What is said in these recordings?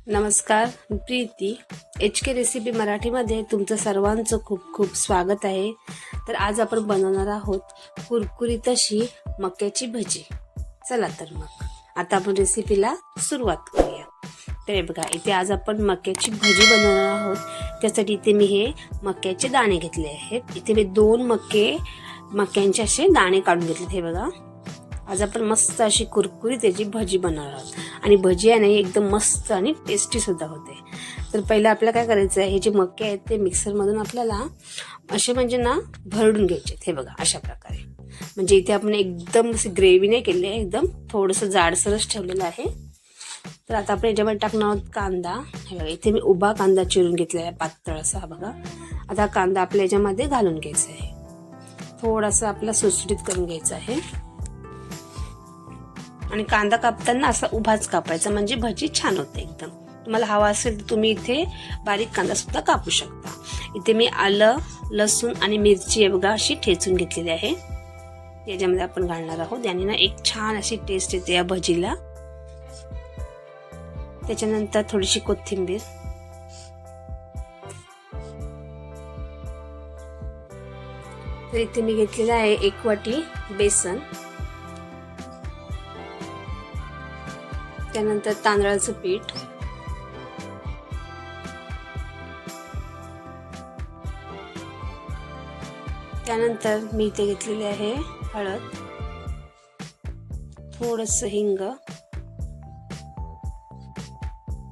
नमस्कार, मी Preeti. HK recipe मराठीमध्ये तुमचं सर्वांचं खूप खूप स्वागत आहे. तर आज आपण बनवणार आहोत कुरकुरीत अशी मक्याची भजी. चला तर मग आता आपण रेसिपीला सुरुवात करूया. तर हे बघा, इथे आज आपण मक्याची भजी बनवणार आहोत. त्यासाठी इथे मी हे मक्याचे दाणे घेतले आहेत. इथे मी 2 मक्यांचे असे दाणे काढून घेतले. हे बघा, आज आपण मस्त अशी कुरकुरीत त्याची भजी बनवणार आहोत. आणि भजी आहे ना, एकदम मस्त आणि टेस्टी सुद्धा होते. तर पहिलं आपल्याला काय करायचं आहे, हे जे मके आहेत ते मिक्सरमधून आपल्याला असे म्हणजे ना भरडून घ्यायचे. हे बघा, अशा प्रकारे. म्हणजे इथे आपण एकदम अशी ग्रेव्ही नाही केली आहे, एकदम थोडंसं जाडसरच ठेवलेलं आहे. तर आता आपण याच्यामध्ये टाकणार आहोत कांदा. हे बघा, इथे मी उभा कांदा चिरून घेतलेला आहे, पातळ असा. बघा, आता कांदा आपल्या याच्यामध्ये घालून घ्यायचा आहे. थोडासा आपला सुटसुटीत करून घ्यायचा आहे. आणि कांदा कापताना असा उभाच कापायचा, म्हणजे भजी छान होते एकदम. तुम्हाला हवा असेल तर तुम्ही इथे बारीक कांदा सुद्धा कापू शकता. इथे मी आलं, लसूण आणि मिरची हे बघा अशी ठेचून घेतलेली आहे. याच्यामध्ये आपण घालणार आहोत. याने ना एक छान अशी टेस्ट येते या भजीला. त्याच्यानंतर थोडीशी कोथिंबीर, तर इथे मी घेतलेलं आहे 1 वाटी बेसन. त्यानंतर तांदळाचं पीठ, त्यानंतर मी इथे घेतलेले आहे हळद, थोडंसं हिंग,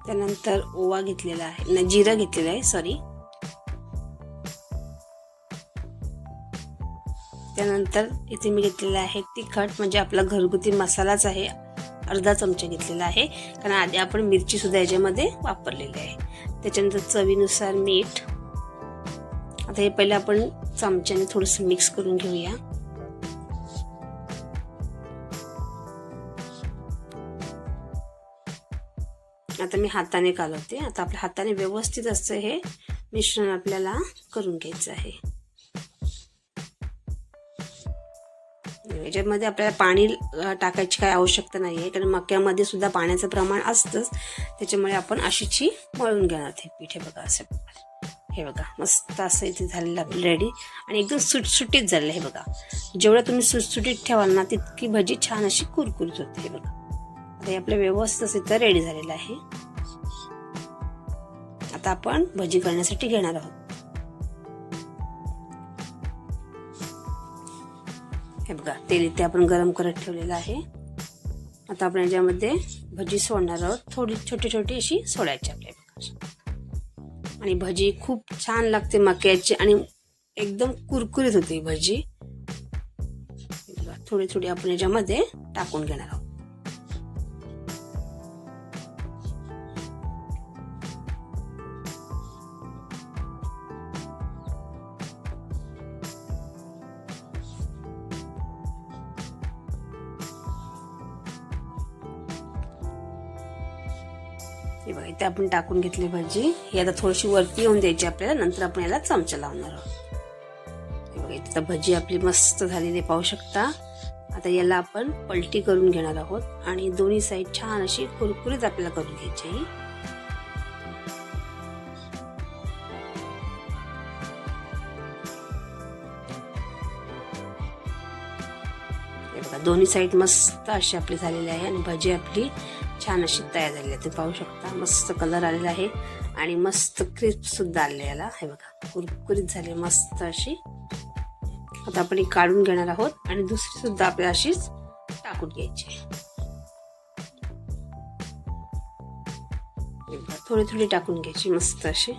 त्यानंतर ओवा घेतलेला आहे, जिरं घेतलेलं आहे, सॉरी. त्यानंतर इथे मी घेतलेलं आहे तिखट, म्हणजे आपला घरगुती मसालाच आहे, अर्धा चमचा घेतलेला आहे, कारण आधी आपण मिरची सुद्धा याच्यामध्ये वापरलेली आहे. त्याच्यानंतर चवीनुसार मीठ. आता हे पहिले आपण चमच्याने थोडंसं मिक्स करून घेऊया. आता मी हाताने कालवते. आता आपल्या हाताने व्यवस्थित असं हे मिश्रण आपल्याला करून घ्यायचं आहे. याच्यामध्ये आपल्याला पाणी टाकायची काही आवश्यकता नाही आहे, कारण मक्यामध्ये सुद्धा पाण्याचं प्रमाण असतंच. त्याच्यामुळे आपण अशीची मळून घेणार हे पीठ. हे बघा, असं हे बघा, मस्त असं इथे झालेलं आपलं रेडी. आणि एकदम सुटसुटीत झालेलं. हे बघा, जेवढं तुम्ही सुटसुटीत ठेवाल ना, तितकी भजी छान अशी कुरकुरीत होते. हे बघा, आता हे आपलं व्यवस्थित असं इथं रेडी झालेलं आहे. आता आपण भजी करण्यासाठी घेणार आहोत. हे बघा, तेल इथे आपण गरम करत ठेवलेलं आहे. आता आपण याच्यामध्ये भजी सोडणार आहोत. थोडी छोटी छोटी अशी सोडायची आपल्याला. आणि भजी खूप छान लागते मक्याची, आणि एकदम कुरकुरीत होते भजी. थोडी थोडी आपण याच्यामध्ये टाकून घेणार आहोत. हे बघा, इथे आपण टाकून घेतली भाजी. ही आता थोडीशी वरती येऊन द्यायची आपल्याला, नंतर आपण याला चमचा लावणार आहोत. हे बघा, इथे भजी आपली मस्त झालेली पाहू शकता. आता याला आपण पलटी करून घेणार आहोत, आणि दोन्ही साईड छान अशी कुरकुरीत आपल्याला करून घ्यायची. हे बघा, दोन्ही साईड मस्त अशी आपली झालेली आहे, आणि भजी आपली छान अशी तयार झालेली आहे. ते पाहू शकता, मस्त कलर आलेला आहे, आणि मस्त क्रिस्प सुद्धा आले याला. हे बघा, कुरकुरीत झाली मस्त अशी. आता आपण ही काढून घेणार आहोत, आणि दुसरी सुद्धा आपल्याला अशीच टाकून घ्यायची. थोडी थोडी टाकून घ्यायची मस्त अशी.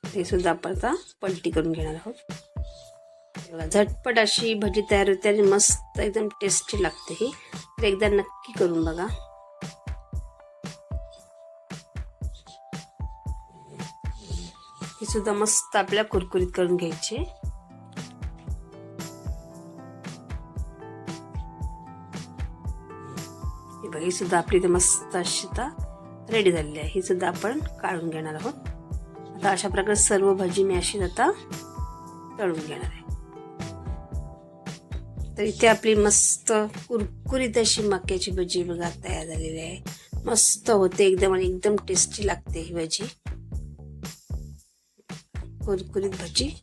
हे सुद्धा आपण आता पलटी करून घेणार आहोत. झटपट अशी भजी तयार होते, आणि मस्त एकदम टेस्टी लागते ही. तर एकदा नक्की करून बघा. हे सुद्धा मस्त आपल्याला कुरकुरीत करून घ्यायचे. बघा ही सुद्धा आपली इथे मस्त अशी आता रेडी झालेली आहे. ही सुद्धा आपण काढून घेणार आहोत. आता अशा प्रकारे सर्व भाजी मी अशी आता तळून घेणार आहे. तर इथे आपली मस्त कुरकुरीत अशी मक्याची भजी बघा तयार झालेली आहे. मस्त होते एकदम आणि एकदम टेस्टी लागते ही भजी. कुरकुरीत भजी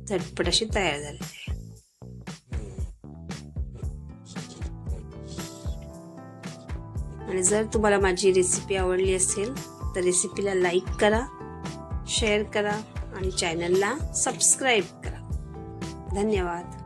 झटपट अशी तयार झालेली आहे. आणि जर तुम्हाला माझी रेसिपी आवडली असेल तर रेसिपीला लाईक करा, शेअर करा आणि चॅनलला सबस्क्राईब करा. धन्यवाद.